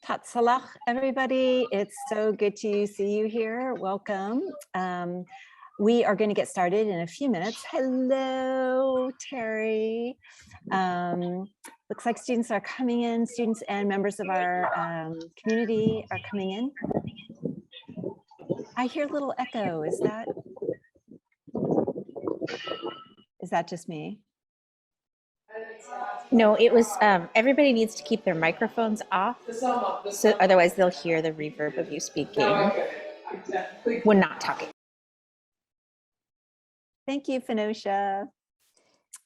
Tatsalach, everybody. It's so good to see you here. Welcome. We are going to get started in a few minutes. Hello, Terry. Looks like students are coming in. Students and members of our community are coming in. I hear a little echo. Is that just me? No, it was, everybody needs to keep their microphones off, so otherwise they'll hear the reverb of you speaking when not talking. Thank you, Phenosha.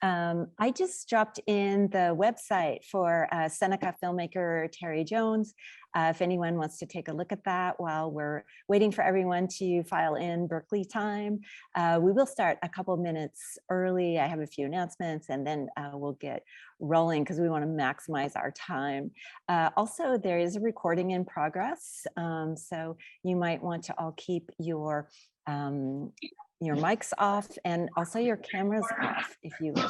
I just dropped in the website for Seneca filmmaker Terry Jones. If anyone wants to take a look at that while we're waiting for everyone to file in Berkeley time, we will start a couple minutes early. I have a few announcements and then we'll get rolling because we want to maximize our time. Also, there is a recording in progress, so you might want to all keep your mics off and also your cameras off if you wish.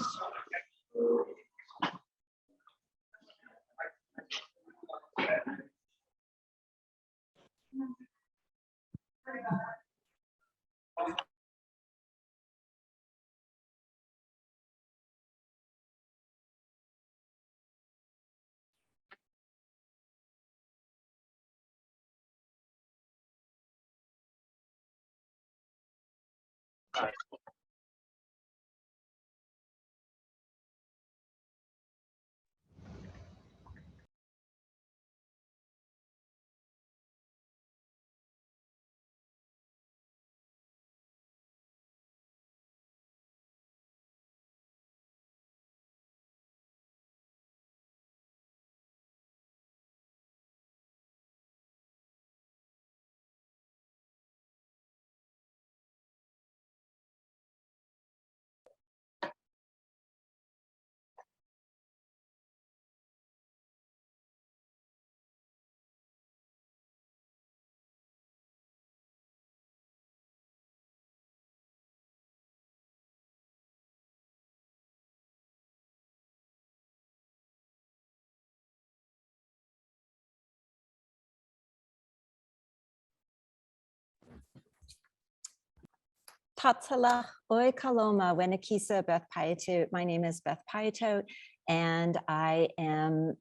Tatsalach Oi Kaloma Wenakisa Beth Piatot. My name is Beth Piatot, and I am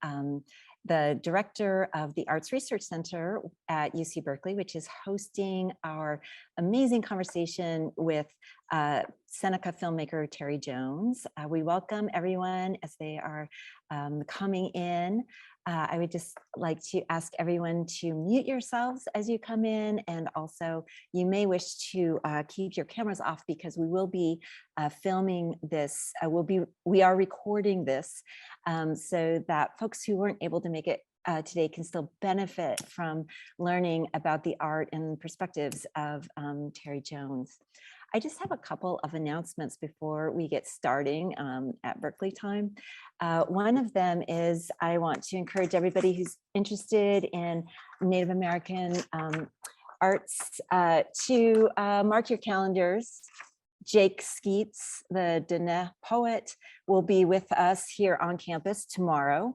the director of the Arts Research Center at UC Berkeley, which is hosting our amazing conversation with Seneca filmmaker Terry Jones. We welcome everyone as they are coming in. I would just like to ask everyone to mute yourselves as you come in, and also you may wish to keep your cameras off because we will be filming this. We are recording this so that folks who weren't able to make it today can still benefit from learning about the art and perspectives of Terry Jones. I just have a couple of announcements before we get starting at Berkeley time. One of them is I want to encourage everybody who's interested in Native American arts to mark your calendars. Jake Skeets, the Dene poet, will be with us here on campus tomorrow.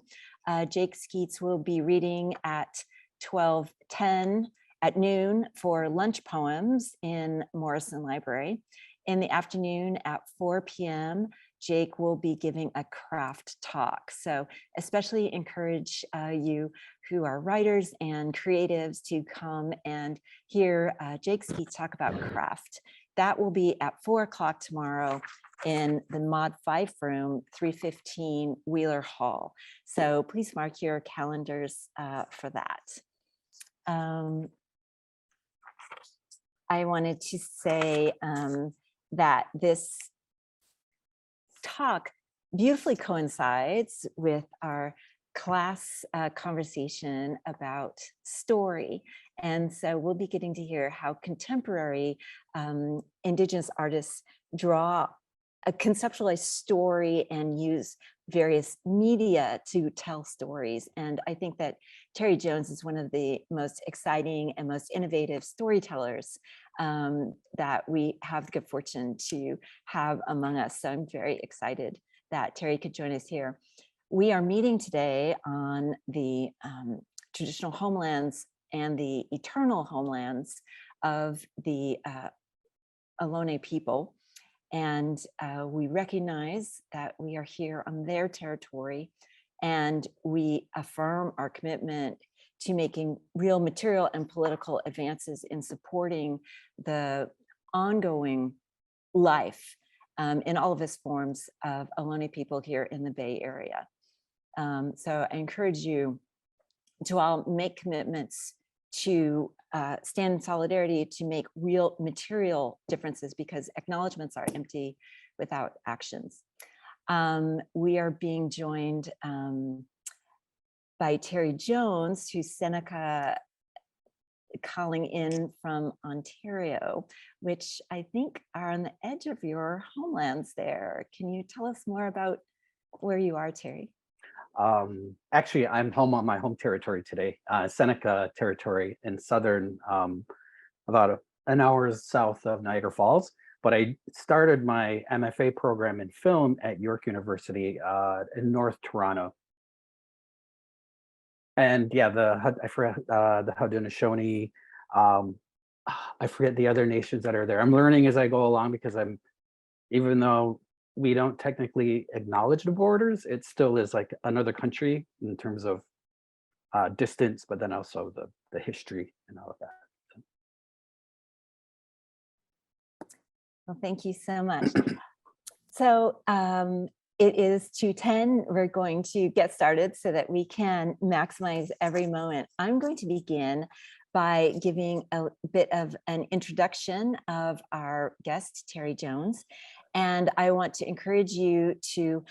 Jake Skeets will be reading at 12:10 at noon for lunch poems in Morrison Library. In the afternoon at 4 p.m., Jake will be giving a craft talk. So especially encourage you who are writers and creatives to come and hear Jake Skeets talk about craft. That will be at 4 o'clock tomorrow in the Mod 5 room, 315 Wheeler Hall. So please mark your calendars for that. I wanted to say that this talk beautifully coincides with our class conversation about story. And so we'll be getting to hear how contemporary Indigenous artists draw a conceptualized story and use various media to tell stories. And I think that Terry Jones is one of the most exciting and most innovative storytellers that we have the good fortune to have among us. So I'm very excited that Terry could join us here. We are meeting today on the traditional homelands and the eternal homelands of the Ohlone people. And we recognize that we are here on their territory, and we affirm our commitment to making real material and political advances in supporting the ongoing life in all of its forms of Ohlone people here in the Bay Area. So I encourage you to all make commitments to stand in solidarity, to make real material differences, because acknowledgements are empty without actions. We are being joined by Terry Jones, who's Seneca calling in from Ontario, which I think are on the edge of your homelands there. Can you tell us more about where you are, Terry? Actually, I'm home on my home territory today, Seneca territory in southern, about an hour south of Niagara Falls. But I started my MFA program in film at York University in North Toronto. And yeah, I forget the Haudenosaunee. I forget the other nations that are there. I'm learning as I go along, because even though we don't technically acknowledge the borders, it still is like another country in terms of distance, but then also the history and all of that. Well, thank you so much. So it is 2:10. We're going to get started so that we can maximize every moment. I'm going to begin by giving a bit of an introduction of our guest, Terry Jones. And I want to encourage you to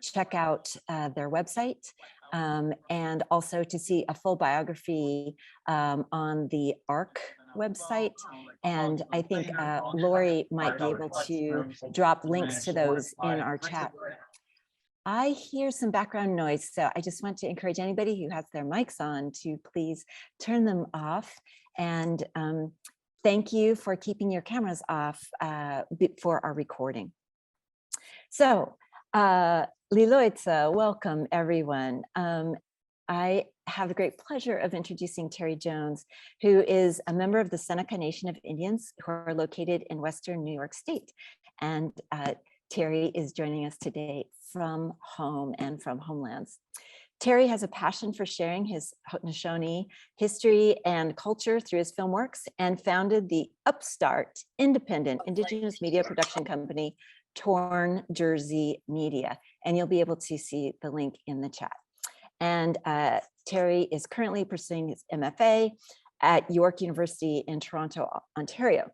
check out their website and also to see a full biography on the ARC website. And I think Lori might be able to drop links to those in our chat. I hear some background noise, so I just want to encourage anybody who has their mics on to please turn them off. And thank you for keeping your cameras off for our recording. So, Liloitsa, welcome everyone. I have the great pleasure of introducing Terry Jones, who is a member of the Seneca Nation of Indians, who are located in Western New York State. And Terry is joining us today from home and from homelands. Terry has a passion for sharing his Haudenosaunee history and culture through his film works, and founded the upstart Independent Indigenous media production company, TornJersey Media. And you'll be able to see the link in the chat. And Terry is currently pursuing his MFA at York University in Toronto, Ontario.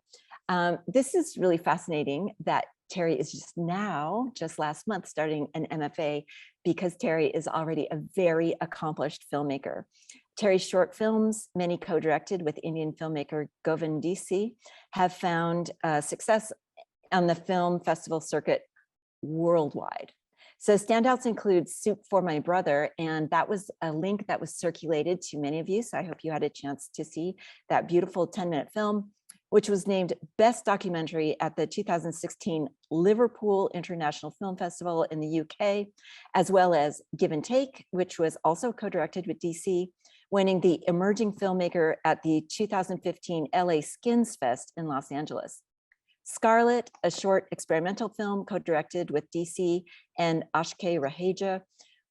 This is really fascinating that Terry is just last month, starting an MFA, because Terry is already a very accomplished filmmaker. Terry's short films, many co-directed with Indian filmmaker Govind Deecee, have found success on the film festival circuit worldwide. So standouts include Soup for My Brother, and that was a link that was circulated to many of you. So I hope you had a chance to see that beautiful 10-minute film, which was named Best Documentary at the 2016 Liverpool International Film Festival in the UK, as well as Give and Take, which was also co-directed with Deecee, winning the Emerging Filmmaker at the 2015 LA Skins Fest in Los Angeles. Scarlett, a short experimental film co-directed with Deecee and Akshay Raheja,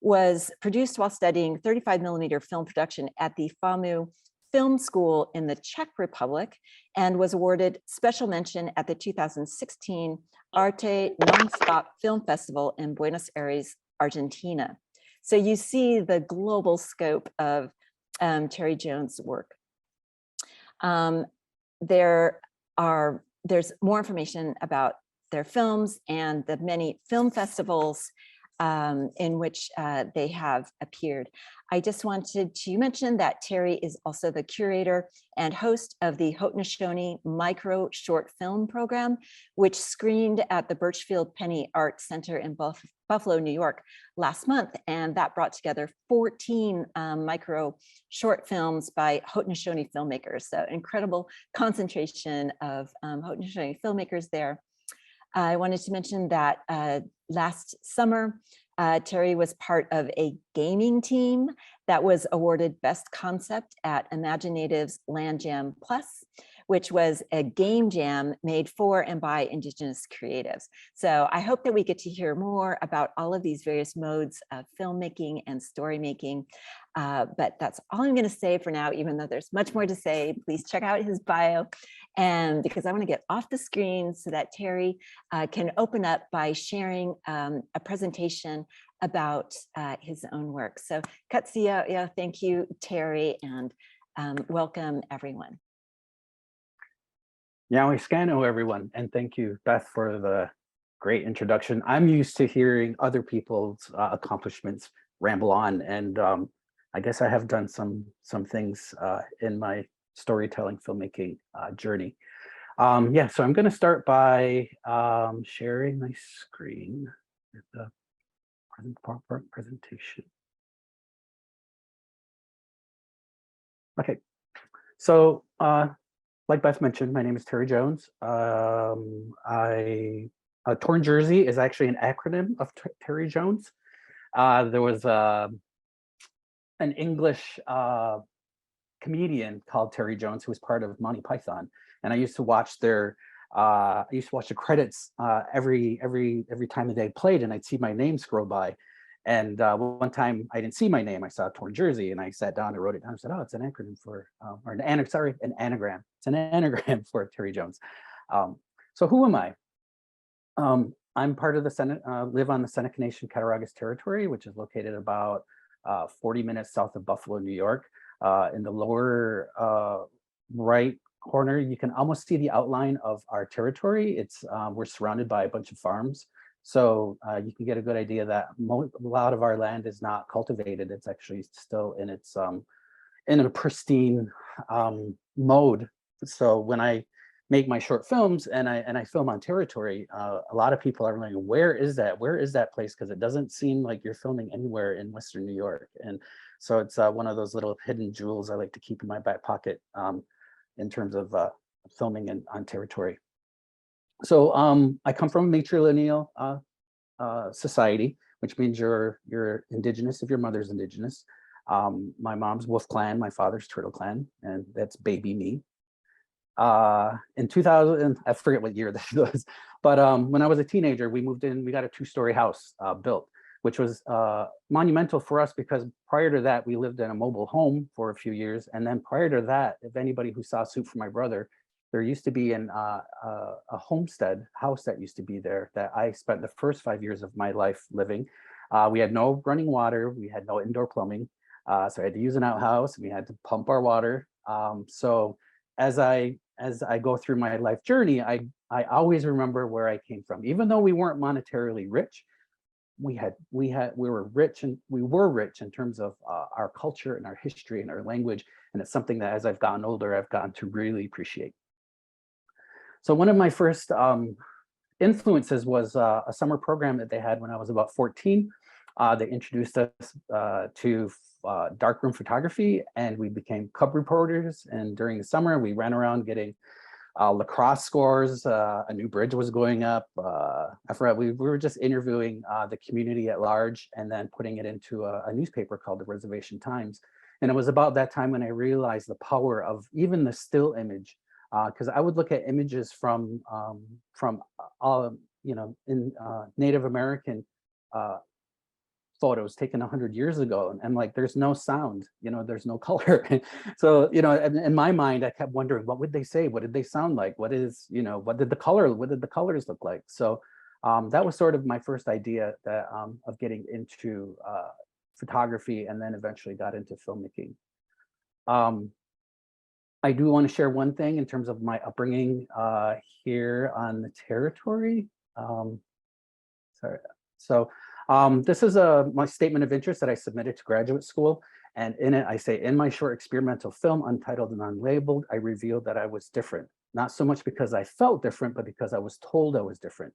was produced while studying 35mm film production at the FAMU Film School in the Czech Republic, and was awarded special mention at the 2016 Arte Nonstop Film Festival in Buenos Aires, Argentina. So you see the global scope of Terry Jones' work. There's more information about their films and the many film festivals in which they have appeared. I just wanted to mention that Terry is also the curator and host of the Haudenosaunee Micro Short Film Program, which screened at the Birchfield Penny Art Center in Buffalo, New York last month. And that brought together 14 micro short films by Haudenosaunee filmmakers. So incredible concentration of Haudenosaunee filmmakers there. I wanted to mention that last summer, Terry was part of a gaming team that was awarded Best Concept at Imaginative's Land Jam Plus, which was a game jam made for and by Indigenous creatives. So I hope that we get to hear more about all of these various modes of filmmaking and story making. But that's all I'm going to say for now, even though there's much more to say. Please check out his bio. And because I want to get off the screen so that Terry can open up by sharing a presentation about his own work. So Katsia, thank you, Terry, and welcome everyone. Yawi Scano, everyone, and thank you, Beth, for the great introduction. I'm used to hearing other people's accomplishments ramble on, and I guess I have done some things in my storytelling filmmaking journey. Yeah, so I'm going to start by sharing my screen with the presentation. Okay, so like Beth mentioned, my name is Terry Jones. TornJersey is actually an acronym of Terry Jones. There was an English comedian called Terry Jones who was part of Monty Python, and I used to watch their the credits every time they played, and I'd see my name scroll by. And one time I didn't see my name, I saw TornJersey, and I sat down and wrote it down. I said, oh, it's an acronym for, an anagram. It's an anagram for Terry Jones. So who am I? I'm part of the Senate, live on the Seneca Nation Cattaraugus territory, which is located about 40 minutes south of Buffalo, New York. In the lower right corner, you can almost see the outline of our territory. It's we're surrounded by a bunch of farms. So you can get a good idea that a lot of our land is not cultivated. It's actually still in its in a pristine mode. So when I make my short films and I film on territory, a lot of people are wondering, where is that? Where is that place? Because it doesn't seem like you're filming anywhere in Western New York. And so it's one of those little hidden jewels I like to keep in my back pocket in terms of filming on territory. So I come from a matrilineal society, which means you're indigenous if your mother's indigenous. My mom's Wolf Clan, my father's Turtle Clan, and that's baby me. In 2000, I forget what year that was, but when I was a teenager, we moved in, we got a 2-story house built, which was monumental for us because prior to that, we lived in a mobile home for a few years. And then prior to that, if anybody who saw Soup for My Brother, there used to be a homestead house that used to be there that I spent the first 5 years of my life living. We had no running water. We had no indoor plumbing. So I had to use an outhouse, and we had to pump our water. So as I go through my life journey, I always remember where I came from. Even though we weren't monetarily rich, we were rich in terms of our culture and our history and our language. And it's something that as I've gotten older, I've gotten to really appreciate. So one of my first influences was a summer program that they had when I was about 14. They introduced us to darkroom photography, and we became cub reporters. And during the summer, we ran around getting lacrosse scores. A new bridge was going up. I forgot, we were just interviewing the community at large and then putting it into a newspaper called the Reservation Times. And it was about that time when I realized the power of even the still image, because I would look at images from Native American photos taken 100 years ago, and like there's no sound, there's no color. So in my mind I kept wondering, what would they say, what did they sound like, what did the colors look like? So that was sort of my first idea that of getting into photography, and then eventually got into filmmaking. I do want to share one thing in terms of my upbringing here on the territory. This is my statement of interest that I submitted to graduate school. And in it, I say, in my short experimental film, Untitled and Unlabeled, I revealed that I was different. Not so much because I felt different, but because I was told I was different.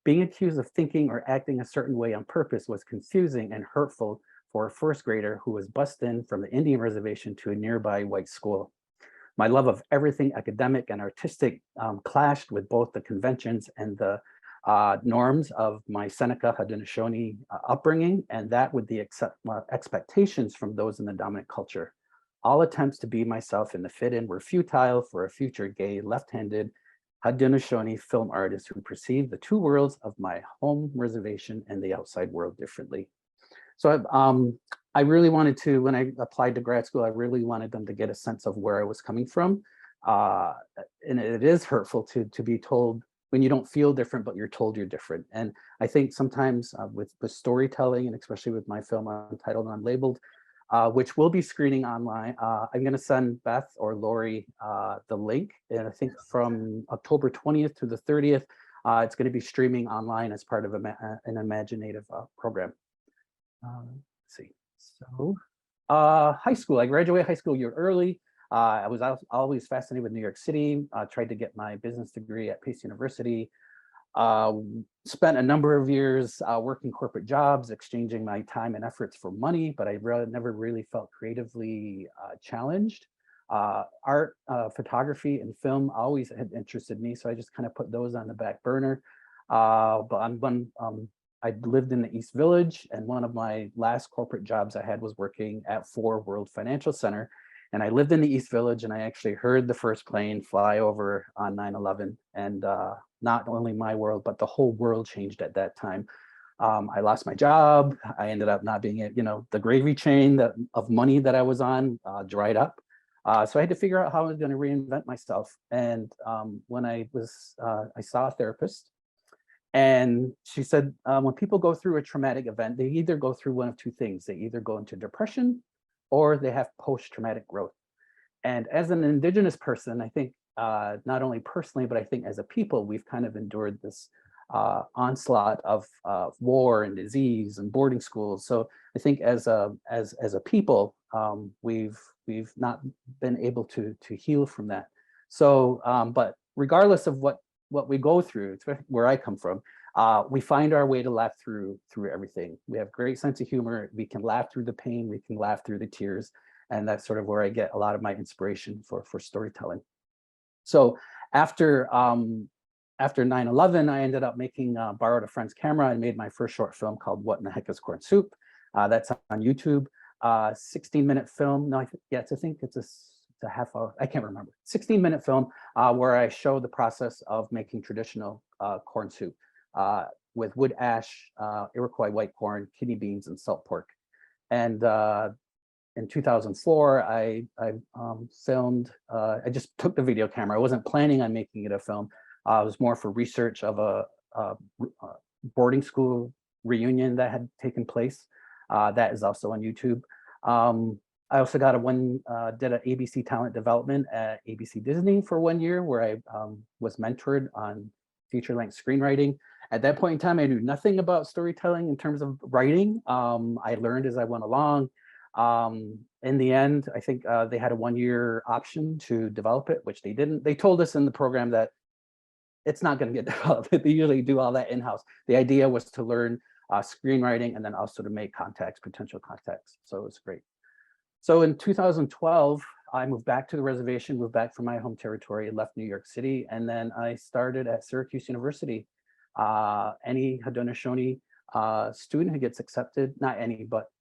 Being accused of thinking or acting a certain way on purpose was confusing and hurtful for a first grader who was bussed in from the Indian reservation to a nearby white school. My love of everything academic and artistic clashed with both the conventions and the norms of my Seneca Haudenosaunee upbringing, and that with the expectations from those in the dominant culture. All attempts to be myself and to fit in were futile for a future gay, left-handed Haudenosaunee film artist who perceived the two worlds of my home reservation and the outside world differently. So I really wanted to, when I applied to grad school, I really wanted them to get a sense of where I was coming from. And it is hurtful to be told when you don't feel different, but you're told you're different. And I think sometimes with storytelling, and especially with my film Untitled Unlabeled, which will be screening online. I'm going to send Beth or Lori the link, and I think from October 20th to the 30th, it's going to be streaming online as part of an imaginative program. Let's see. So, high school. I graduated high school a year early. I was always fascinated with New York City. Tried to get my business degree at Pace University. Spent a number of years working corporate jobs, exchanging my time and efforts for money, but I never really felt creatively challenged. Art, photography, and film always had interested me, so I just kind of put those on the back burner. I lived in the East Village, and one of my last corporate jobs I had was working at Ford World Financial Center. And I lived in the East Village, and I actually heard the first plane fly over on 9/11. And not only my world, but the whole world changed at that time. I lost my job. I ended up not being, the gravy train of money that I was on dried up. So I had to figure out how I was going to reinvent myself. And when I saw a therapist, and she said, when people go through a traumatic event, they either go through one of two things. They either go into depression or they have post-traumatic growth. And as an Indigenous person, I think not only personally, but I think as a people, we've kind of endured this onslaught of war and disease and boarding schools. So I think as a people, we've not been able to heal from that. So, but regardless of what we go through, where I come from, we find our way to laugh through everything. We have great sense of humor. We can laugh through the pain. We can laugh through the tears. And that's sort of where I get a lot of my inspiration for storytelling. So after 9/11, I ended up borrowed a friend's camera and made my first short film called What in the Heck is Corn Soup? That's on YouTube. 16-minute film. No, I think it's a half hour. I can't remember. 16-minute film where I show the process of making traditional corn soup with wood ash, Iroquois white corn, kidney beans, and salt pork. And in 2004, I filmed. I just took the video camera. I wasn't planning on making it a film. It was more for research of a boarding school reunion that had taken place. That is also on YouTube. I also got did an ABC talent development at ABC Disney for 1 year, where I was mentored on feature-length screenwriting. At that point in time, I knew nothing about storytelling in terms of writing. I learned as I went along. In the end, I think they had a 1-year option to develop it, which they didn't. They told us in the program that it's not going to get developed. They usually do all that in-house. The idea was to learn screenwriting and then also to make potential contacts. So it was great. So in 2012, I moved back to the reservation, moved back from my home territory, left New York City, and then I started at Syracuse University. Any Haudenosaunee student who gets accepted, not any, but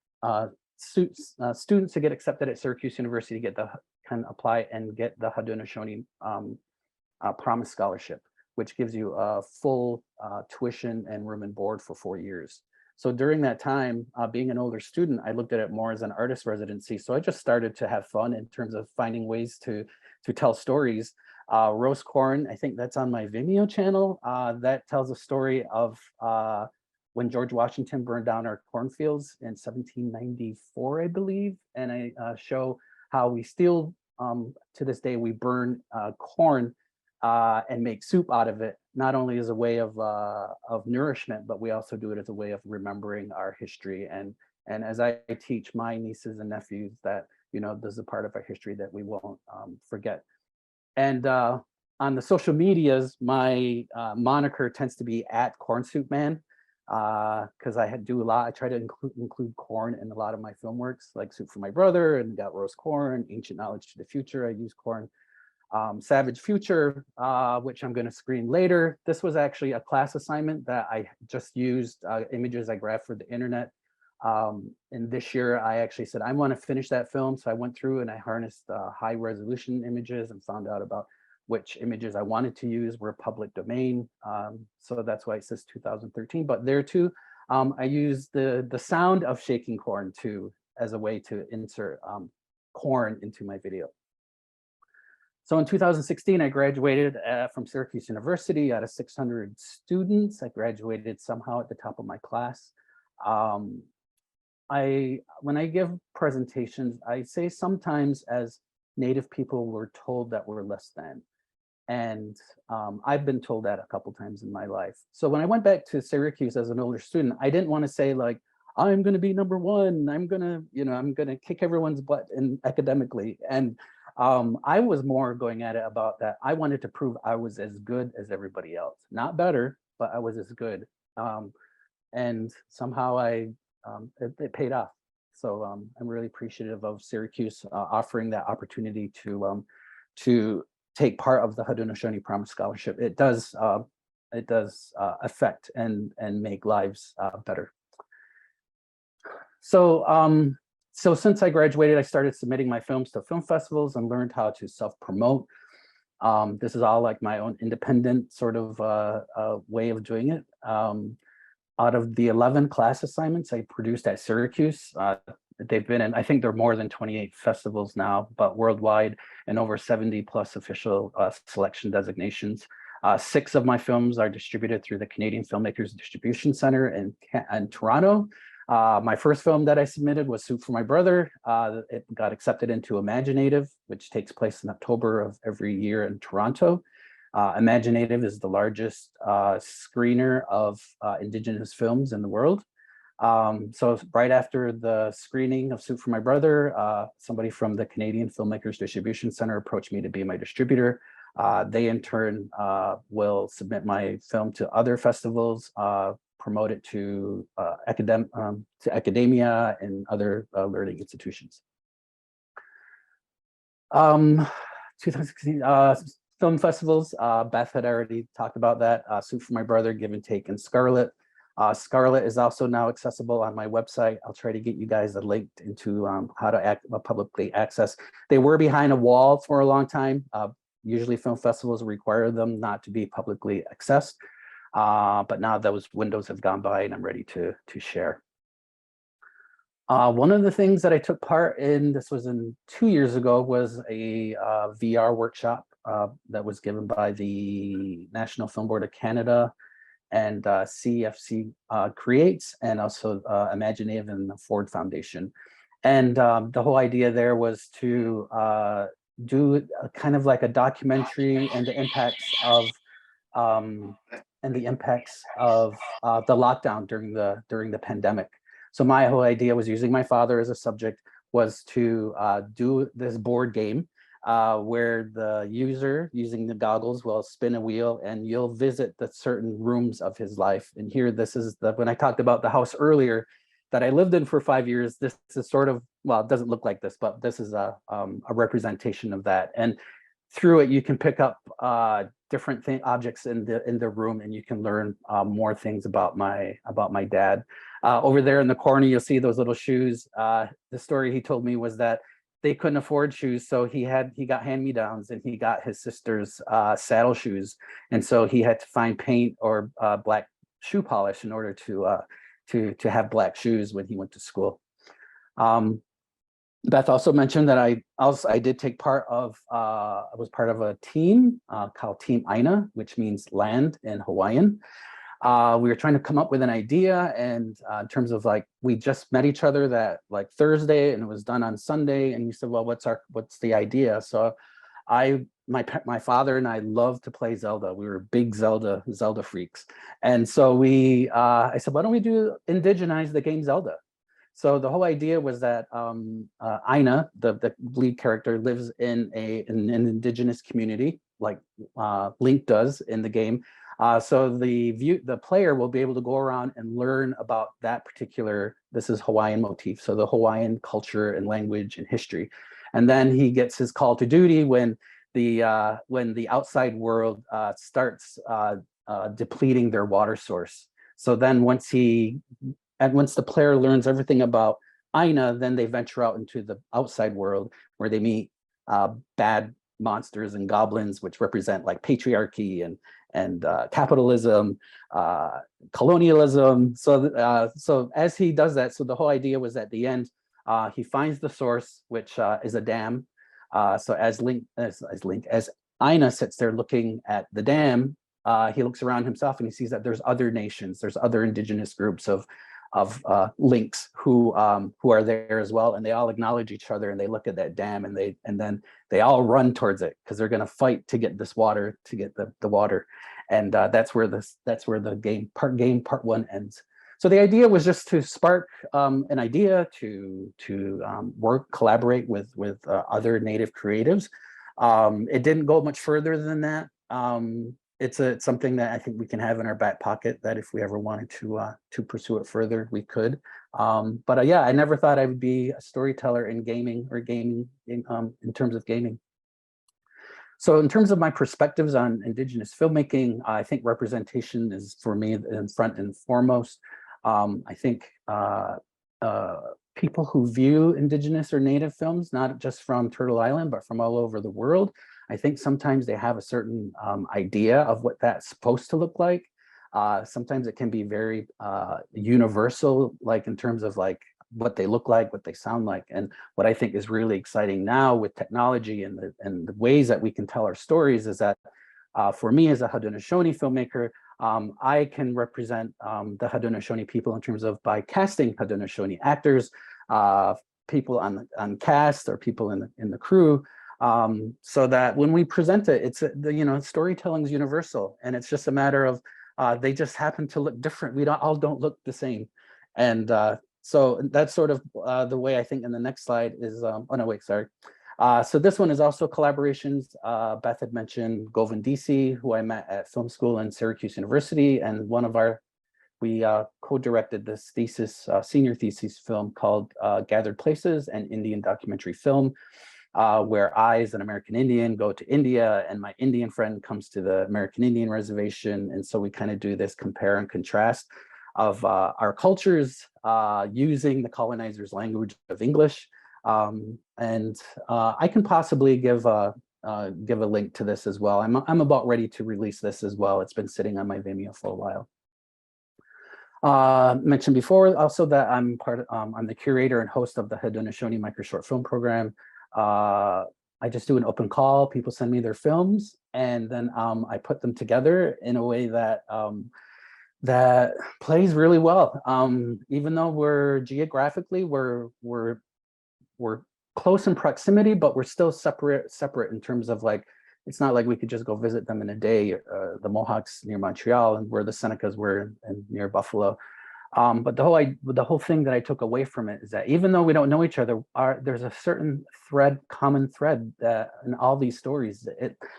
students who get accepted at Syracuse University can apply and get the Haudenosaunee Promise Scholarship, which gives you a full tuition and room and board for 4 years. So during that time, being an older student, I looked at it more as an artist residency. So I just started to have fun in terms of finding ways to tell stories. Roast Corn, I think that's on my Vimeo channel. That tells a story of when George Washington burned down our cornfields in 1794, I believe. And I show how we still, to this day, we burn corn and make soup out of it, not only as a way of nourishment, but we also do it as a way of remembering our history. And as I teach my nieces and nephews that, this is a part of our history that we won't forget. And on the social medias, my moniker tends to be @CornSoupMan, because I do a lot. I try to include corn in a lot of my film works, like Soup for My Brother and got roast corn, Ancient Knowledge to the Future. I use corn. Savage Future, which I'm going to screen later. This was actually a class assignment that I just used images I grabbed for the internet. And this year I actually said, I want to finish that film. So I went through and I harnessed high resolution images and found out about which images I wanted to use were public domain. So that's why it says 2013. But there too, I used the sound of shaking corn too as a way to insert corn into my video. So in 2016, I graduated from Syracuse University out of 600 students. I graduated somehow at the top of my class. When I give presentations, I say sometimes as Native people we're told that we're less than. And I've been told that a couple times in my life. So when I went back to Syracuse as an older student, I didn't want to say like, I'm going to be number one. I'm going to kick everyone's butt academically. And I was more going at it about that. I wanted to prove I was as good as everybody else, not better, but I was as good. And somehow it paid off. So I'm really appreciative of Syracuse offering that opportunity to take part of the Haudenosaunee Promise Scholarship. It does affect and make lives better. So so since I graduated, I started submitting my films to film festivals and learned how to self-promote. This is all like my own independent sort of way of doing it. Out of the 11 class assignments I produced at Syracuse, they've been in, I think there are more than 28 festivals now, but worldwide, and over 70 plus official selection designations. 6 of my films are distributed through the Canadian Filmmakers Distribution Centre in Toronto. My first film that I submitted was Soup for My Brother. It got accepted into Imaginative, which takes place in October of every year in Toronto. Imaginative is the largest screener of Indigenous films in the world. So right after the screening of Soup for My Brother, somebody from the Canadian Filmmakers Distribution Centre approached me to be my distributor. They in turn will submit my film to other festivals, promote it to academia and other learning institutions. 2016 film festivals, Beth had already talked about that. Soup for My Brother, Give and Take, and Scarlett. Scarlett is also now accessible on my website. I'll try to get you guys a link into how to publicly access. They were behind a wall for a long time. Usually film festivals require them not to be publicly accessed. But now those windows have gone by and I'm ready to share. One of the things that I took part in, this was 2 years ago, was a VR workshop that was given by the National Film Board of Canada and CFC Creates, and also Imaginative and the Ford Foundation. And the whole idea there was to do kind of like a documentary and the impacts of the lockdown during the pandemic. So my whole idea was using my father as a subject, was to do this board game where the user using the goggles will spin a wheel and you'll visit the certain rooms of his life. And here, this is when I talked about the house earlier that I lived in for 5 years, this is sort of, well, it doesn't look like this, but this is a representation of that. And through it, you can pick up different objects in the room, and you can learn more things about my dad. Over there in the corner, you'll see those little shoes. The story he told me was that they couldn't afford shoes, so he got hand-me-downs, and he got his sister's saddle shoes, and so he had to find paint or black shoe polish in order to have black shoes when he went to school. Beth also mentioned that I did take part of, I was part of a team called Team Aina, which means land in Hawaiian. We were trying to come up with an idea, and in terms of like, we just met each other that like Thursday, and it was done on Sunday. And he said, well, what's the idea? So my father and I love to play Zelda. We were big Zelda freaks. And so I said, why don't we indigenize the game Zelda? So the whole idea was that Aina, the lead character, lives in an indigenous community, like Link does in the game. So the player will be able to go around and learn about that particular, this is Hawaiian motif, so the Hawaiian culture and language and history. And then he gets his call to duty when when the outside world starts depleting their water source. So then once the player learns everything about Aina, then they venture out into the outside world where they meet bad monsters and goblins, which represent like patriarchy and capitalism, colonialism. So as he does that, so the whole idea was at the end, he finds the source, which is a dam. So as Aina sits there looking at the dam, he looks around himself and he sees that there's other nations, there's other indigenous groups of links who are there as well, and they all acknowledge each other, and they look at that dam, and then they all run towards it because they're going to fight to get this water, to get the water, and that's where the part one ends. So the idea was just to spark an idea to collaborate with other Native creatives. It didn't go much further than that. It's something that I think we can have in our back pocket, that if we ever wanted to pursue it further, we could. But yeah, I never thought I would be a storyteller in gaming, or gaming in terms of gaming. So in terms of my perspectives on Indigenous filmmaking, I think representation is, for me, in front and foremost. I think people who view Indigenous or Native films, not just from Turtle Island, but from all over the world, I think sometimes they have a certain idea of what that's supposed to look like. Sometimes it can be very universal, like in terms of like what they look like, what they sound like. And what I think is really exciting now with technology and the ways that we can tell our stories is that for me as a Haudenosaunee filmmaker, I can represent the Haudenosaunee people in terms of by casting Haudenosaunee actors, people on cast, or people in the crew, so that when we present it, it's storytelling is universal, and it's just a matter of they just happen to look different. We all don't look the same, and so that's sort of the way I think. In the next slide is oh no, wait, sorry. So this one is also collaborations. Beth had mentioned Govind Deecee, who I met at film school in Syracuse University, and we co-directed this thesis, senior thesis film called Gathered Places, an Indian documentary film, where I, as an American Indian, go to India, and my Indian friend comes to the American Indian reservation. And so we kind of do this compare and contrast of our cultures using the colonizers' language of English. And I can possibly give a link to this as well. I'm about ready to release this as well. It's been sitting on my Vimeo for a while. Mentioned before also that I'm the curator and host of the Haudenosaunee Micro Short Film Program. I just do an open call. People send me their films, and then I put them together in a way that that plays really well. Even though we're geographically we're close in proximity, but we're still separate in terms of like, it's not like we could just go visit them in a day. The Mohawks near Montreal, and where the Senecas were near Buffalo. But the whole thing that I took away from it is that even though we don't know each other, there's a certain common thread that in all these stories.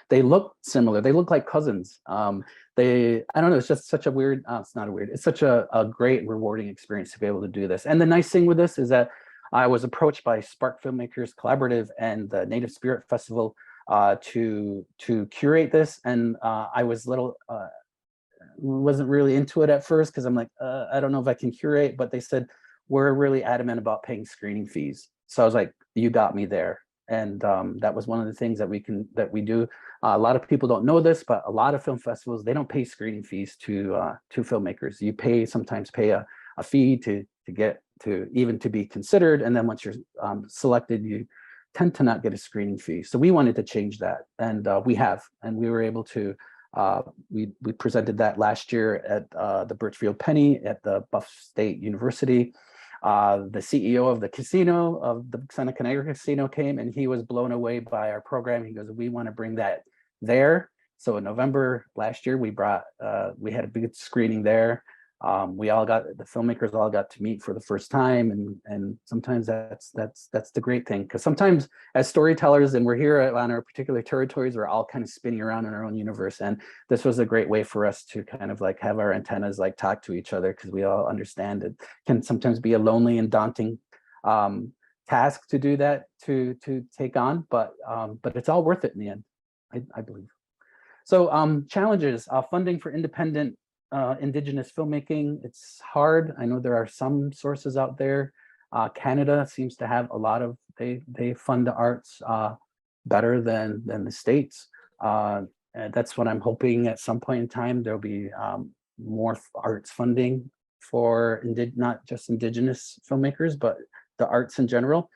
They look similar. They look like cousins. I don't know. It's just such a weird. It's not a weird. It's such a great, rewarding experience to be able to do this. And the nice thing with this is that I was approached by Spark Filmmakers Collaborative and the Native Spirit Festival to curate this, and I was wasn't really into it at first because I'm like, I don't know if I can curate, but they said we're really adamant about paying screening fees. So I was like, you got me there. And that was one of the things that we do. A lot of people don't know this, but a lot of film festivals, they don't pay screening fees to filmmakers. You sometimes pay a fee to get to even to be considered, and then once you're selected, you tend to not get a screening fee. So we wanted to change that, and we were able to. We presented that last year at the Birchfield Penny at the Buff State University. The CEO of the casino, of the Seneca Nation Casino, came, and he was blown away by our program. He goes, we want to bring that there. So in November last year, we had a big screening there. The filmmakers all got to meet for the first time, and sometimes that's the great thing, because sometimes as storytellers, and we're here on our particular territories, we're all kind of spinning around in our own universe, and this was a great way for us to kind of like have our antennas like talk to each other, because we all understand it can sometimes be a lonely and daunting task to do that, to take on, but it's all worth it in the end. I believe. So challenges, funding for independent Indigenous filmmaking. It's hard. I know there are some sources out there. Canada seems to have a lot of, they fund the arts better than the States. And that's what I'm hoping at some point in time, there'll be more arts funding for not just Indigenous filmmakers, but the arts in general.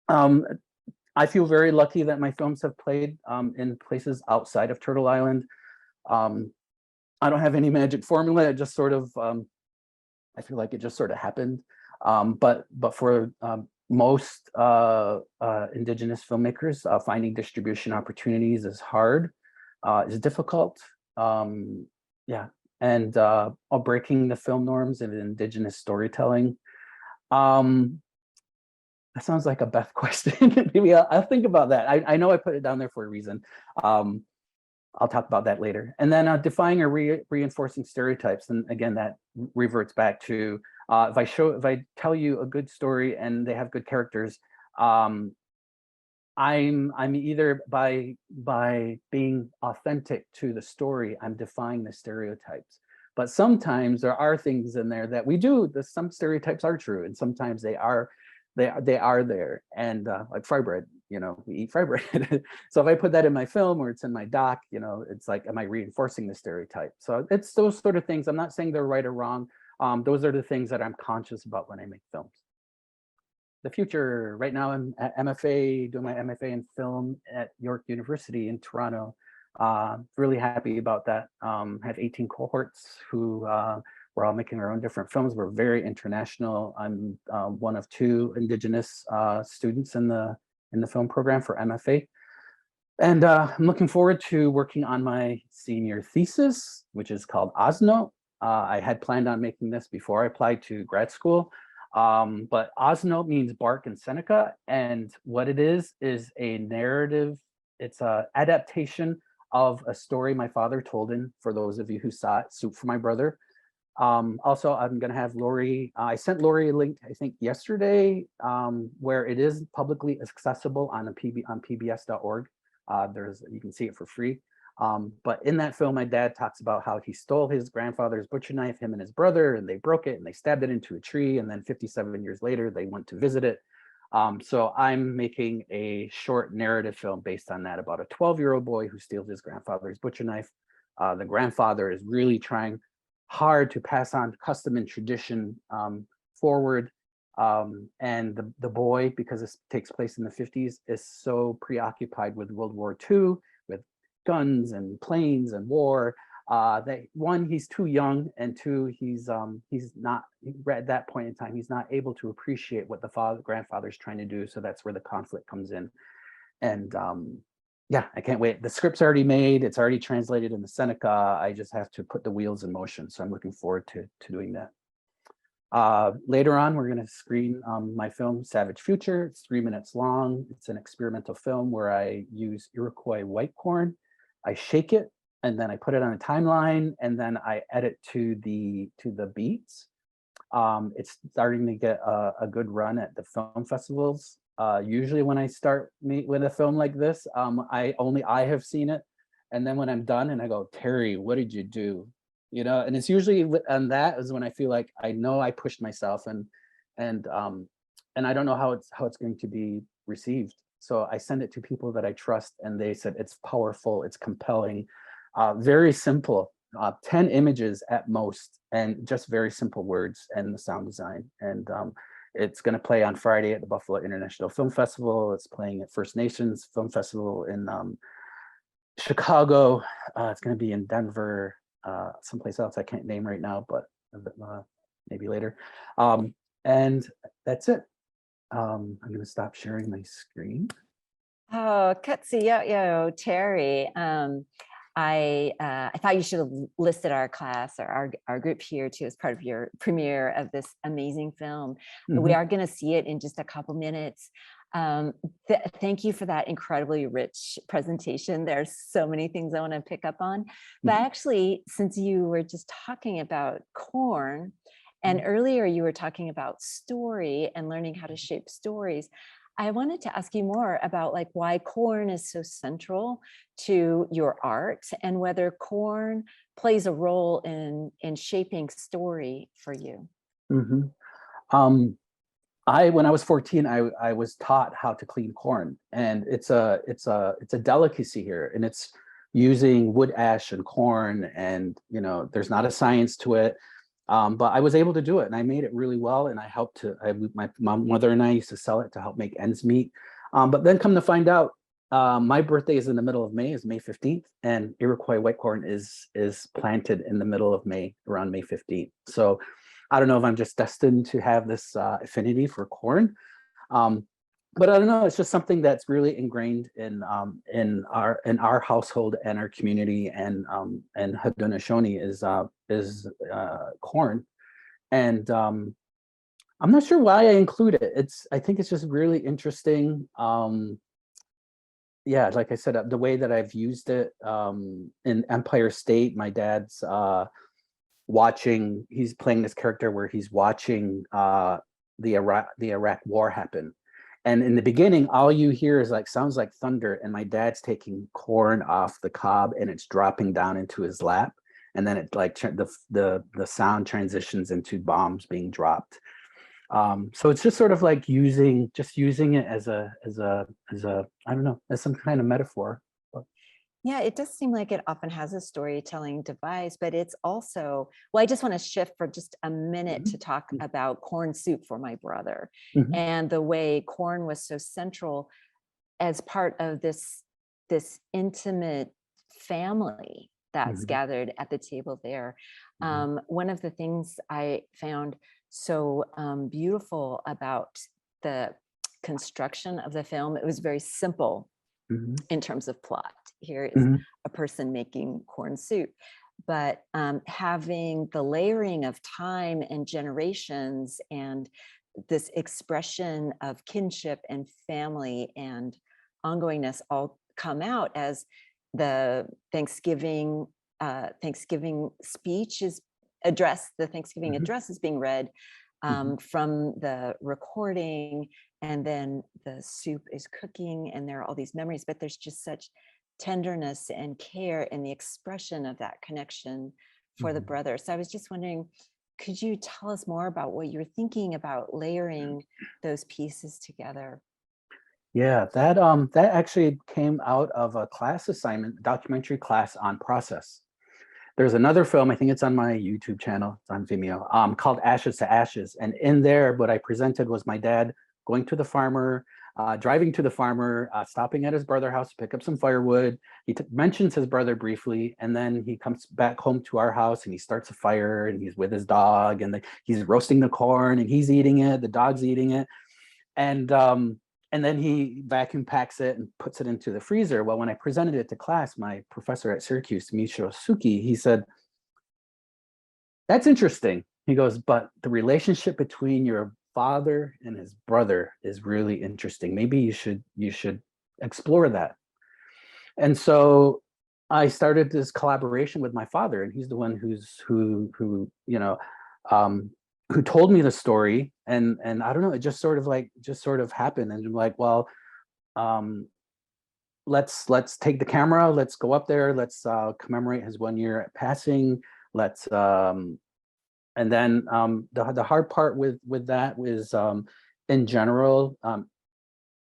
I feel very lucky that my films have played in places outside of Turtle Island. I don't have any magic formula. It just sort of, I feel like it just sort of happened. But for most Indigenous filmmakers, finding distribution opportunities is hard, is difficult. Yeah, and breaking the film norms of Indigenous storytelling. That sounds like a Beth question. Maybe I'll think about that. I know I put it down there for a reason. I'll talk about that later. And then defying or reinforcing stereotypes. And again, that reverts back to if I tell you a good story and they have good characters, I'm either by being authentic to the story, I'm defying the stereotypes. But sometimes there are things in there that we do. Some stereotypes are true, and sometimes they are there. And like fry bread, you know, we eat fry bread. So if I put that in my film or it's in my doc, you know, it's like, am I reinforcing the stereotype? So it's those sort of things. I'm not saying they're right or wrong. Those are the things that I'm conscious about when I make films. The future, right now I'm at MFA, doing my MFA in film at York University in Toronto. Really happy about that. Have 18 cohorts who we're all making our own different films. We're very international. I'm one of 2 Indigenous students in the film program for MFA. And I'm looking forward to working on my senior thesis, which is called Osno. I had planned on making this before I applied to grad school, but Osno means bark in Seneca. And what it is a narrative. It's an adaptation of a story my father told in, for those of you who saw it, Soup for My Brother. Also, I'm going to have Lori. I sent Lori a link, I think yesterday, where it is publicly accessible on pbs.org. You can see it for free. But in that film, my dad talks about how he stole his grandfather's butcher knife, him and his brother, and they broke it and they stabbed it into a tree. And then 57 years later, they went to visit it. So I'm making a short narrative film based on that, about a 12-year-old boy who steals his grandfather's butcher knife. The grandfather is really trying hard to pass on custom and tradition forward. And the boy, because this takes place in the 50s, is so preoccupied with World War II, with guns and planes and war, that one, he's too young, and two, he's not, at that point in time, he's not able to appreciate what the grandfather's trying to do. So that's where the conflict comes in. And yeah, I can't wait. The script's already made. It's already translated into Seneca. I just have to put the wheels in motion. So I'm looking forward to doing that. Later on, we're going to screen my film, Savage Future. It's 3 minutes long. It's an experimental film where I use Iroquois white corn. I shake it, and then I put it on a timeline, and then I edit to the beats. It's starting to get a good run at the film festivals. Usually when I start with a film like this, I have seen it. And then when I'm done and I go, Terry, what did you do? You know, and it's usually on that is when I feel like I know I pushed myself and I don't know how it's going to be received. So I send it to people that I trust, and they said it's powerful, it's compelling, very simple, 10 images at most, and just very simple words and the sound design. And it's going to play on Friday at the Buffalo International Film Festival. It's playing at First Nations Film Festival in Chicago. It's going to be in Denver, someplace else I can't name right now, but maybe later. And that's it. I'm going to stop sharing my screen. Oh, Kutsi, yo, Terry. I thought you should have listed our class or our group here too as part of your premiere of this amazing film. Mm-hmm. We are going to see it in just a couple minutes. Thank you for that incredibly rich presentation. There's so many things I want to pick up on. But actually, since you were just talking about corn, and earlier you were talking about story and learning how to shape stories, I wanted to ask you more about like why corn is so central to your art and whether corn plays a role in shaping story for you. Mhm. When I was 14, I was taught how to clean corn, and it's a delicacy here, and it's using wood ash and corn, and there's not a science to it, but I was able to do it, and I made it really well, and I helped to. My mother and I used to sell it to help make ends meet, but then come to find out, my birthday is in the middle of May, is May 15th, and Iroquois white corn is planted in the middle of May, around May 15th. So I don't know if I'm just destined to have this affinity for corn, but I don't know. It's just something that's really ingrained in our household and our community, and Haudenosaunee is corn, and I'm not sure why I include it. I think it's just really interesting. Yeah, like I said, the way that I've used it in Empire State, my dad's he's playing this character where he's watching the Iraq war happen. And in the beginning, all you hear is sounds like thunder, and my dad's taking corn off the cob and it's dropping down into his lap. And then it the sound transitions into bombs being dropped. So it's just sort of like using it as a I don't know, as some kind of metaphor. Yeah, it does seem like it often has a storytelling device, but it's also, well, I just want to shift for just a minute to talk about corn soup for my brother and the way corn was so central as part of this intimate family that's gathered at the table there. One of the things I found so beautiful about the construction of the film, it was very simple in terms of plot. Here is a person making corn soup, but having the layering of time and generations and this expression of kinship and family and ongoingness all come out as the Thanksgiving speech is addressed. The Thanksgiving address is being read from the recording, and then the soup is cooking, and there are all these memories, but there's just such tenderness and care in the expression of that connection for the brother. So I was just wondering, could you tell us more about what you're thinking about layering those pieces together? Yeah, that actually came out of a class assignment, documentary class on process. There's another film, I think it's on my YouTube channel, it's on Vimeo, called Ashes to Ashes. And in there, what I presented was my dad going to the farmer, driving to the farmer, stopping at his brother's house to pick up some firewood. He mentions his brother briefly, and then he comes back home to our house and he starts a fire, and he's with his dog, and he's roasting the corn, and he's eating it, the dog's eating it. And then he vacuum packs it and puts it into the freezer. Well, when I presented it to class, my professor at Syracuse, Michio Suki, he said, "That's interesting." He goes, "But the relationship between your father and his brother is really interesting. Maybe you should explore that." And so I started this collaboration with my father, and he's the one who told me the story, and I don't know, it just sort of happened, and I'm like, well, let's take the camera, let's go up there, let's commemorate his 1 year passing, let's and then the hard part with that was in general,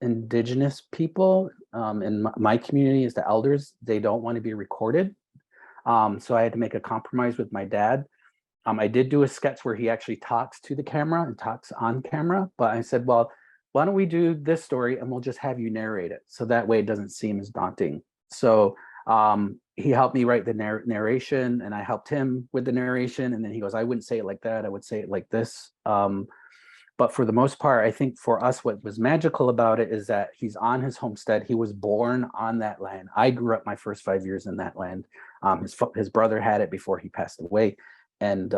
indigenous people in my community, is the elders, they don't want to be recorded, so I had to make a compromise with my dad. I did do a sketch where he actually talks to the camera and talks on camera, but I said, well, why don't we do this story and we'll just have you narrate it, so that way it doesn't seem as daunting. So he helped me write the narration, and I helped him with the narration, and then he goes, I wouldn't say it like that, I would say it like this. But for the most part, I think for us, what was magical about it is that he's on his homestead. He was born on that land. I grew up my first 5 years in that land. His brother had it before he passed away. And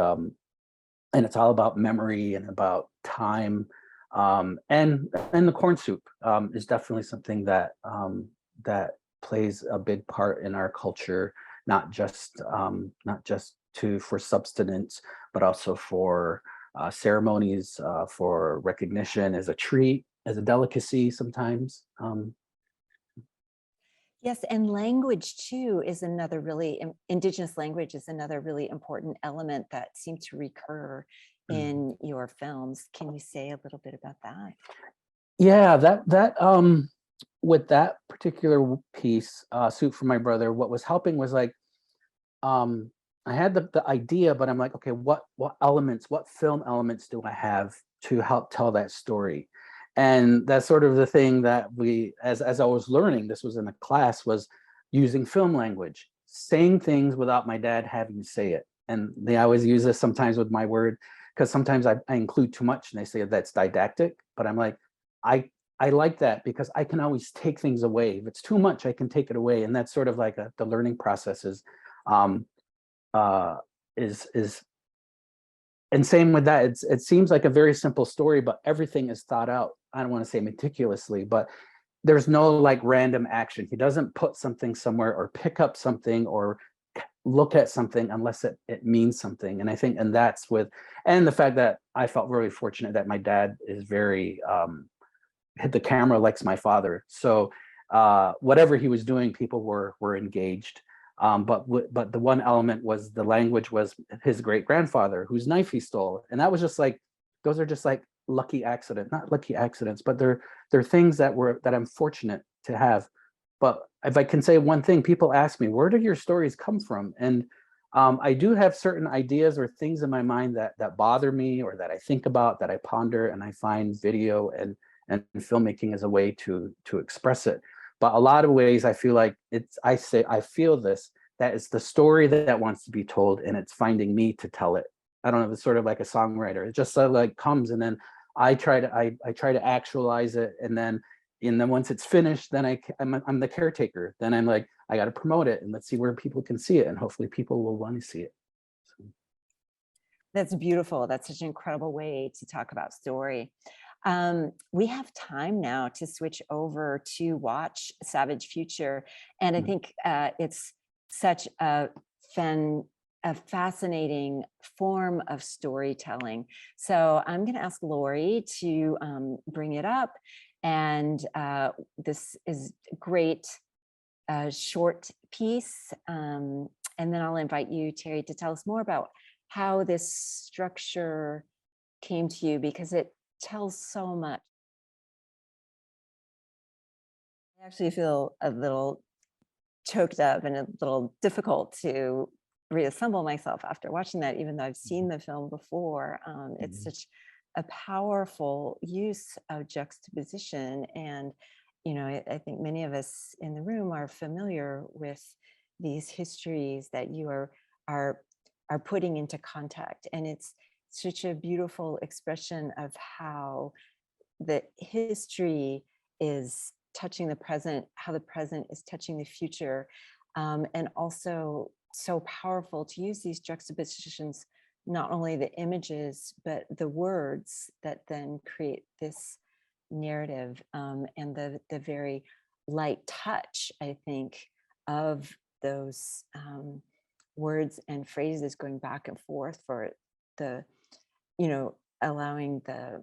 it's all about memory and about time, and the corn soup is definitely something that plays a big part in our culture, not just for subsistence, but also for ceremonies, for recognition as a treat, as a delicacy sometimes. Yes, and language too is another really, Indigenous language is another really important element that seemed to recur in your films. Can you say a little bit about that? Yeah, with that particular piece, Soup for My Brother, what was helping was like, I had the idea, but I'm like, okay, what elements, what film elements do I have to help tell that story? And that's sort of the thing that as I was learning, this was in a class, was using film language, saying things without my dad having to say it. And they always use this sometimes with my word, because sometimes I include too much and they say that's didactic, but I'm like, I like that because I can always take things away. If it's too much, I can take it away. And that's sort of like the learning process is, and same with that. It seems like a very simple story, but everything is thought out. I don't want to say meticulously, but there's no like random action. He doesn't put something somewhere or pick up something or look at something unless it means something. And I think, and that's with, and the fact that I felt really fortunate that my dad is very, hit the camera likes my father. So whatever he was doing, people were engaged. But the one element was the language was his great grandfather, whose knife he stole, and that was just like, those are just like lucky accidents, not lucky accidents, but they're things that I'm fortunate to have. But if I can say one thing, people ask me, where do your stories come from? And I do have certain ideas or things in my mind that bother me or that I think about, that I ponder, and I find video and filmmaking as a way to express it. But a lot of ways I feel like I feel this, that it's the story that wants to be told and it's finding me to tell it. I don't know, it's sort of like a songwriter. It just like comes, and then I try to actualize it, and then once it's finished, then I'm the caretaker. Then I'm like, I got to promote it and let's see where people can see it, and hopefully people will want to see it. So. That's beautiful. That's such an incredible way to talk about story. We have time now to switch over to watch Savage Future. And I think it's such a fascinating form of storytelling. So I'm going to ask Lori to bring it up. And this is a great short piece. And then I'll invite you, Terry, to tell us more about how this structure came to you, because it tells so much. I actually feel a little choked up and a little difficult to reassemble myself after watching that, even though I've seen the film before. It's such a powerful use of juxtaposition. And, I think many of us in the room are familiar with these histories that you are putting into contact. And it's such a beautiful expression of how the history is touching the present, how the present is touching the future, and also so powerful to use these juxtapositions, not only the images, but the words that then create this narrative, and the very light touch, I think, of those words and phrases going back and forth for the, allowing the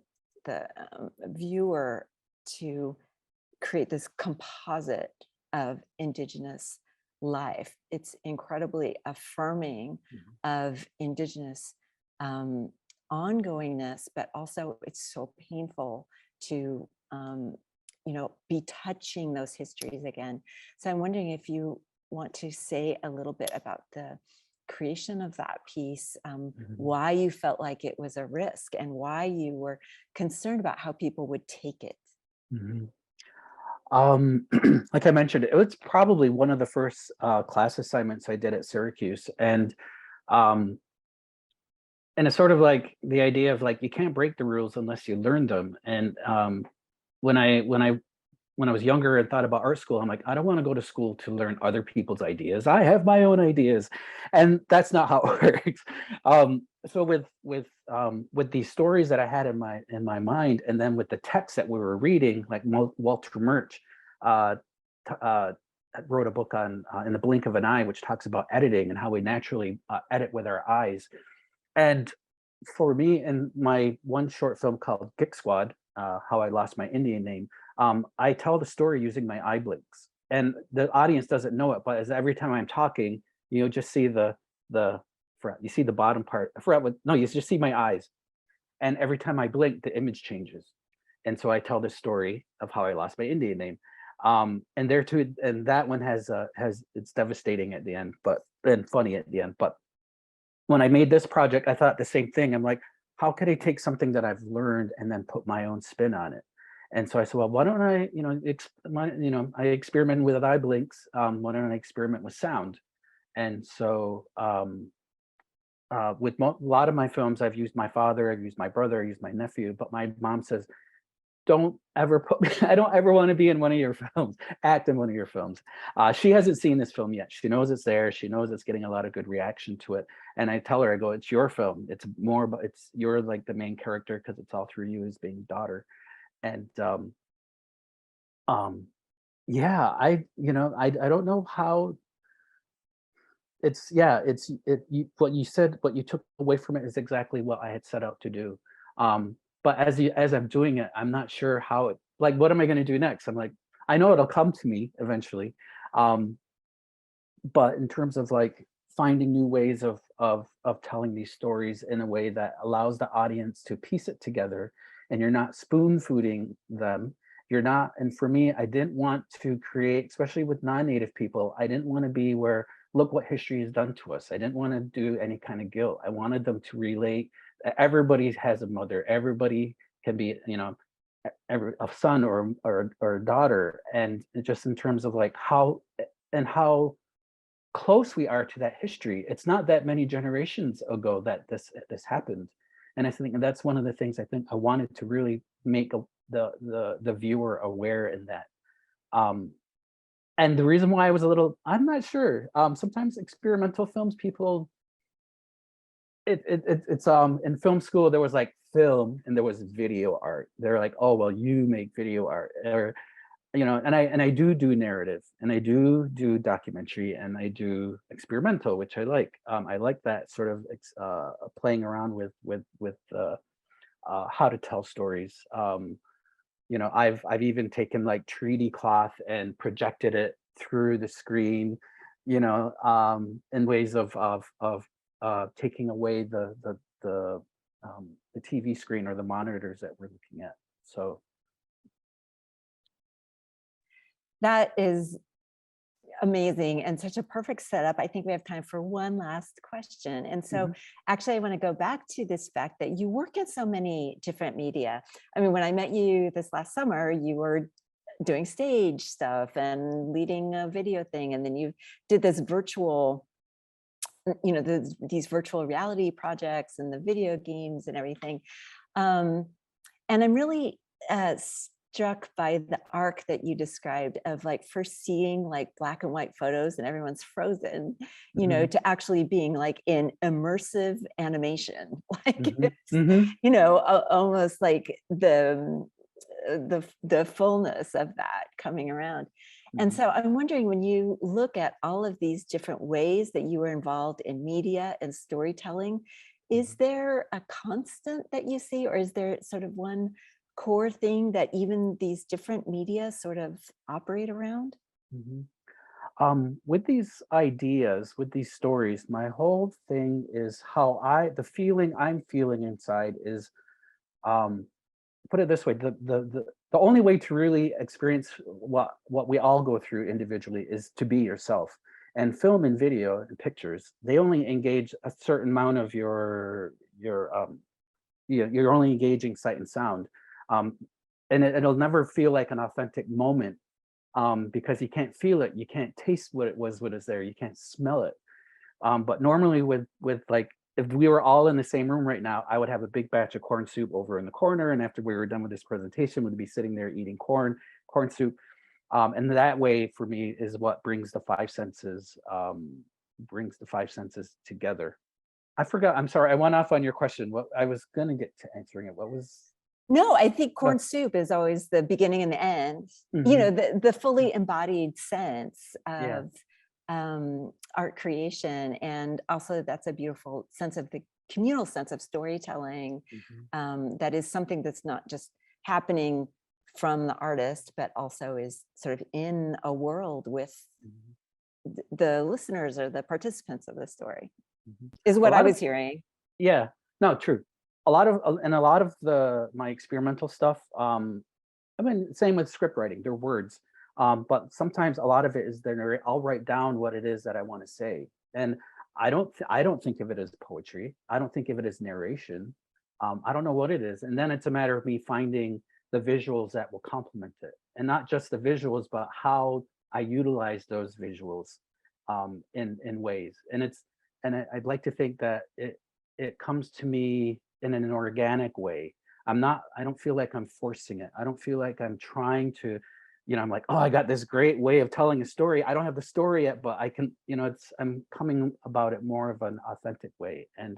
viewer to create this composite of Indigenous life. It's incredibly affirming of Indigenous ongoingness, but also it's so painful to be touching those histories again. So I'm wondering if you want to say a little bit about the creation of that piece, why you felt like it was a risk and why you were concerned about how people would take it. Like I mentioned, it was probably one of the first class assignments I did at Syracuse, and it's sort of like the idea of like, you can't break the rules unless you learn them. And when I was younger and thought about art school, I'm like, I don't want to go to school to learn other people's ideas. I have my own ideas, and that's not how it works. So with these stories that I had in my mind, and then with the text that we were reading, like Walter Murch wrote a book on In the Blink of an Eye, which talks about editing and how we naturally edit with our eyes. And for me, in my one short film called Skwod, How I Lost My Indian Name, I tell the story using my eye blinks, and the audience doesn't know it, but as every time I'm talking, you'll just see the you see the bottom part. No, you just see my eyes, and every time I blink, the image changes, and so I tell this story of how I lost my Indian name. And there too, and that one has it's devastating at the end, and funny at the end. But when I made this project, I thought the same thing. I'm like, how could I take something that I've learned and then put my own spin on it? And so I said, well, why don't I, I experiment with eye blinks. Why don't I experiment with sound? And so with a lot of my films, I've used my father, I've used my brother, I used my nephew, but my mom says, don't ever put me, I don't ever want to be in one of your films, act in one of your films. She hasn't seen this film yet. She knows it's there. She knows it's getting a lot of good reaction to it. And I tell her, I go, it's your film. It's more about, you're like the main character because it's all through you as being daughter. And yeah, I don't know how what you said, what you took away from it is exactly what I had set out to do. But as I'm doing it, I'm not sure how it, like, what am I going to do next? I'm like, I know it'll come to me eventually. But in terms of like finding new ways of telling these stories in a way that allows the audience to piece it together, and you're not spoon feeding them. You're not, and for me, I didn't want to create, especially with non-native people, I didn't want to be where, look what history has done to us. I didn't want to do any kind of guilt. I wanted them to relate. Everybody has a mother. Everybody can be, a son or a daughter. And just in terms of like how close we are to that history. It's not that many generations ago that this happened. And I think that's one of the things I think I wanted to really make the viewer aware in that. And the reason why I was I'm not sure. Sometimes experimental films, people, it's in film school, there was like film and there was video art. They're like, oh, well, you make video art, or, and I do narrative, and I do documentary, and I do experimental, which I like. I like that sort of playing around with how to tell stories. I've even taken like 3D cloth and projected it through the screen, in ways of taking away the TV screen or the monitors that we're looking at. So that is amazing and such a perfect setup. I think we have time for one last question. And so actually, I want to go back to this fact that you work in so many different media. I mean, when I met you this last summer, you were doing stage stuff and leading a video thing. And then you did this virtual, these virtual reality projects and the video games and everything. And I'm really struck by the arc that you described of like first seeing like black and white photos and everyone's frozen, to actually being like in immersive animation, like almost like the fullness of that coming around. And so I'm wondering, when you look at all of these different ways that you were involved in media and storytelling, is there a constant that you see, or is there sort of one core thing that even these different media sort of operate around? With these ideas, with these stories, my whole thing is the feeling I'm feeling inside is, put it this way, the only way to really experience what we all go through individually is to be yourself. And film and video and pictures, they only engage a certain amount of you're only engaging sight and sound. And it'll never feel like an authentic moment, because you can't feel it, you can't taste what is there, you can't smell it. But normally with like, if we were all in the same room right now, I would have a big batch of corn soup over in the corner, and after we were done with this presentation, we'd be sitting there eating corn soup. And that way, for me, is what brings the five senses together. I forgot. I'm sorry. I went off on your question. What I was going to get to answering it. What was? No, I think corn soup is always the beginning and the end. The fully embodied sense of art creation, and also that's a beautiful sense of the communal sense of storytelling. That is something that's not just happening from the artist, but also is sort of in a world with the listeners or the participants of the story, is what I was hearing. Yeah, no, true. A lot of my experimental stuff, I mean, same with script writing, they're words. But sometimes a lot of it is I'll write down what it is that I want to say. And I don't think of it as poetry. I don't think of it as narration. I don't know what it is. And then it's a matter of me finding the visuals that will complement it. And not just the visuals, but how I utilize those visuals in ways. And I'd like to think that it comes to me in an organic way. I don't feel like I'm forcing it. I don't feel like I'm trying to, I'm like, oh, I got this great way of telling a story. I don't have the story yet, but I can, I'm coming about it more of an authentic way. And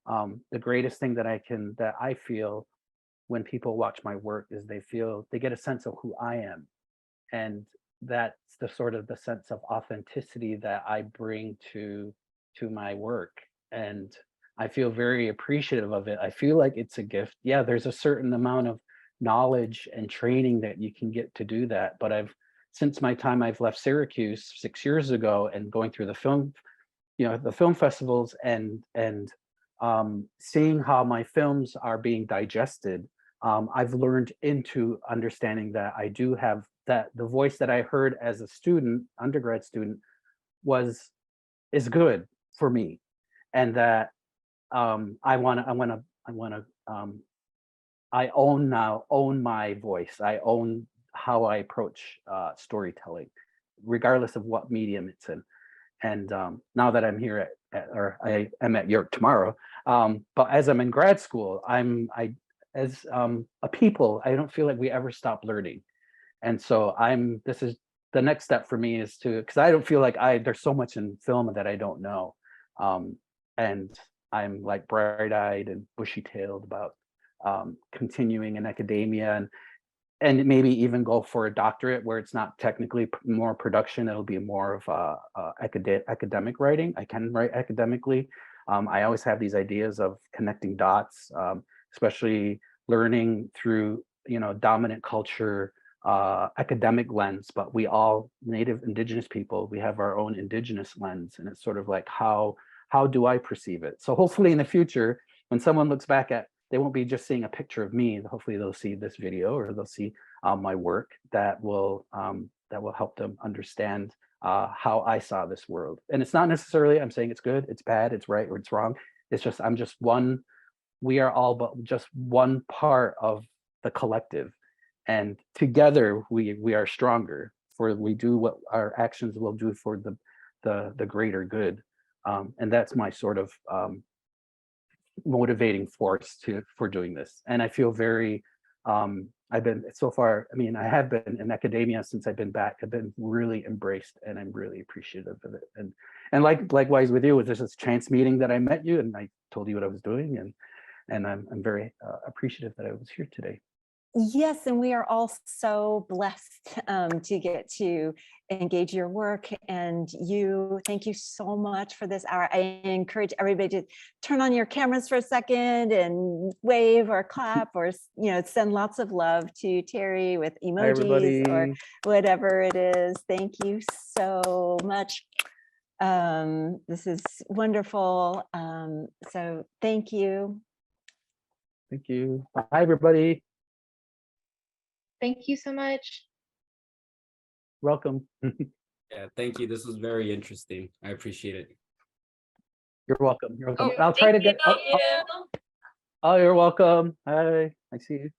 the greatest thing that I feel when people watch my work is they get a sense of who I am. And that's the sort of the sense of authenticity that I bring to my work. And I feel very appreciative of it. I feel like it's a gift. Yeah, there's a certain amount of knowledge and training that you can get to do that. But since my time I've left Syracuse 6 years ago and going through the film festivals and seeing how my films are being digested, I've learned into understanding that I do have that the voice that I heard as a student, undergrad student, is good for me, and that I own my voice. I own how I approach storytelling, regardless of what medium it's in. And now that I'm here I am at York tomorrow, but as I'm in grad school, as a people, I don't feel like we ever stop learning. And so this is the next step for me, is because I don't feel like there's so much in film that I don't know. And I'm like bright-eyed and bushy-tailed about continuing in academia and maybe even go for a doctorate where it's not technically more production. It'll be more of academic writing. I can write academically. I always have these ideas of connecting dots, especially learning through dominant culture, academic lens, but we all Native Indigenous people, we have our own Indigenous lens, and it's sort of like how do I perceive it? So hopefully in the future, when someone looks back they won't be just seeing a picture of me. Hopefully they'll see this video, or they'll see my work that will help them understand how I saw this world. And it's not necessarily I'm saying it's good, it's bad, it's right, or it's wrong. It's just we are all but just one part of the collective, and together we are stronger. For we do what our actions will do for the greater good. And that's my sort of motivating force for doing this. And I feel very I've been so far, I have been in academia since I've been back. I've been really embraced, and I'm really appreciative of it. And likewise with you, there's this chance meeting that I met you and I told you what I was doing, and I'm very appreciative that I was here today. Yes, and we are all so blessed to get to engage your work. And thank you so much for this hour. I encourage everybody to turn on your cameras for a second and wave or clap or send lots of love to Terry with emojis or whatever it is. Thank you so much. This is wonderful. So thank you. Thank you. Bye, everybody. Thank you so much. Welcome. Yeah, thank you. This was very interesting. I appreciate it. You're welcome. You're welcome. Oh, I'll try to get. Oh, you're welcome. Hi, I see you.